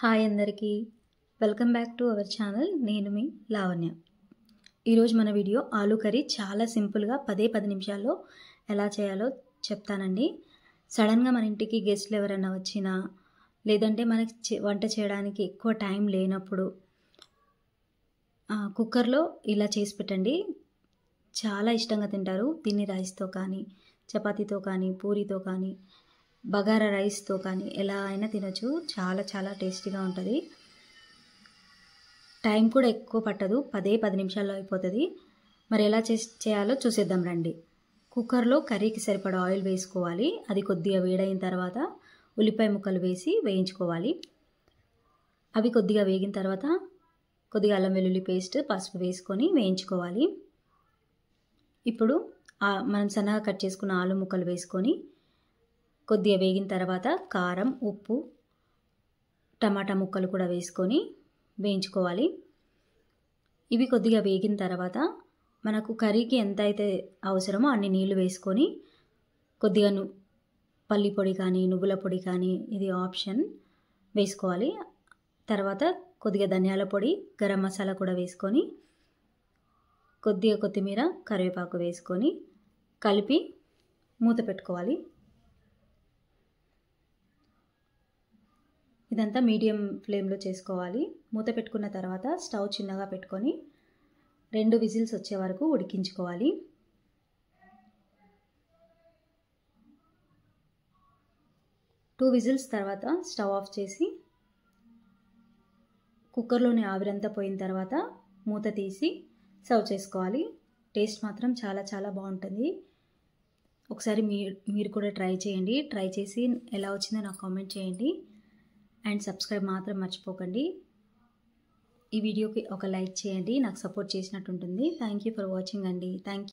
Hi అందరికీ welcome back to our channel. నేను మీ లావణ్య. ఈరోజు మన వీడియో ఆలూ కర్రీ చాలా సింపుల్గా 10 నిమిషాల్లో ఎలా చేయాలో చెప్తానండి. సడన్గా మన ఇంటికి గెస్ట్లు ఎవరైనా వచ్చినా లేదంటే మనకి వంట చేయడానికి ఎక్కువ టైం లేనప్పుడు కుక్కర్లో ఇలా చేసి పెట్టండి. చాలా ఇష్టంగా తింటారు. తిని రైస్తో కానీ, చపాతీతో కానీ, పూరితో కానీ, బగారా రైస్తో కానీ ఎలా అయినా తినొచ్చు. చాలా చాలా టేస్టీగా ఉంటుంది. టైం కూడా ఎక్కువ పట్టదు. 10 నిమిషాల్లో అయిపోతుంది. మరి ఎలా చేయాలో చూసేద్దాం రండి. కుక్కర్లో కర్రీకి సరిపడా ఆయిల్ వేసుకోవాలి. అది కొద్దిగా వేడైన తర్వాత ఉల్లిపాయ ముక్కలు వేసి వేయించుకోవాలి. అవి కొద్దిగా వేగిన తర్వాత కొద్దిగా అల్లం వెల్లుల్లి పేస్ట్, పసుపు వేసుకొని వేయించుకోవాలి. ఇప్పుడు మనం సన్నగా కట్ చేసుకున్న ఆలు ముక్కలు వేసుకొని కొద్దిగా వేగిన తర్వాత కారం, ఉప్పు, టమాటా ముక్కలు కూడా వేసుకొని వేయించుకోవాలి. ఇవి కొద్దిగా వేగిన తర్వాత మనకు కర్రీకి ఎంత అయితే అవసరమో అన్ని నీళ్లు వేసుకొని కొద్దిగా పల్లి పొడి కానీ, నువ్వుల పొడి కానీ, ఇది ఆప్షన్, వేసుకోవాలి. తర్వాత కొద్దిగా ధనియాల పొడి, గరం మసాలా కూడా వేసుకొని కొద్దిగా కొత్తిమీర, కరివేపాకు వేసుకొని కలిపి మూత పెట్టుకోవాలి. ఇదంతా మీడియం ఫ్లేమ్లో చేసుకోవాలి. మూత పెట్టుకున్న తర్వాత స్టవ్ చిన్నగా పెట్టుకొని 2 విజిల్స్ వచ్చే వరకు ఉడికించుకోవాలి. టూ విజిల్స్ తర్వాత స్టవ్ ఆఫ్ చేసి కుక్కర్లోని ఆవిరంతా పోయిన తర్వాత మూత తీసి సర్వ్ చేసుకోవాలి. టేస్ట్ మాత్రం చాలా చాలా బాగుంటుంది. ఒకసారి మీరు కూడా ట్రై చేయండి. ట్రై చేసి ఎలా వచ్చిందో నాకు కామెంట్ చేయండి. అండ్ సబ్స్క్రైబ్ మాత్రం మర్చిపోకండి. ఈ వీడియోకి ఒక లైక్ చేయండి. నాకు సపోర్ట్ చేసినట్టు ఉంటుంది. థ్యాంక్ యూ ఫర్ వాచింగ్ అండి. Thank you.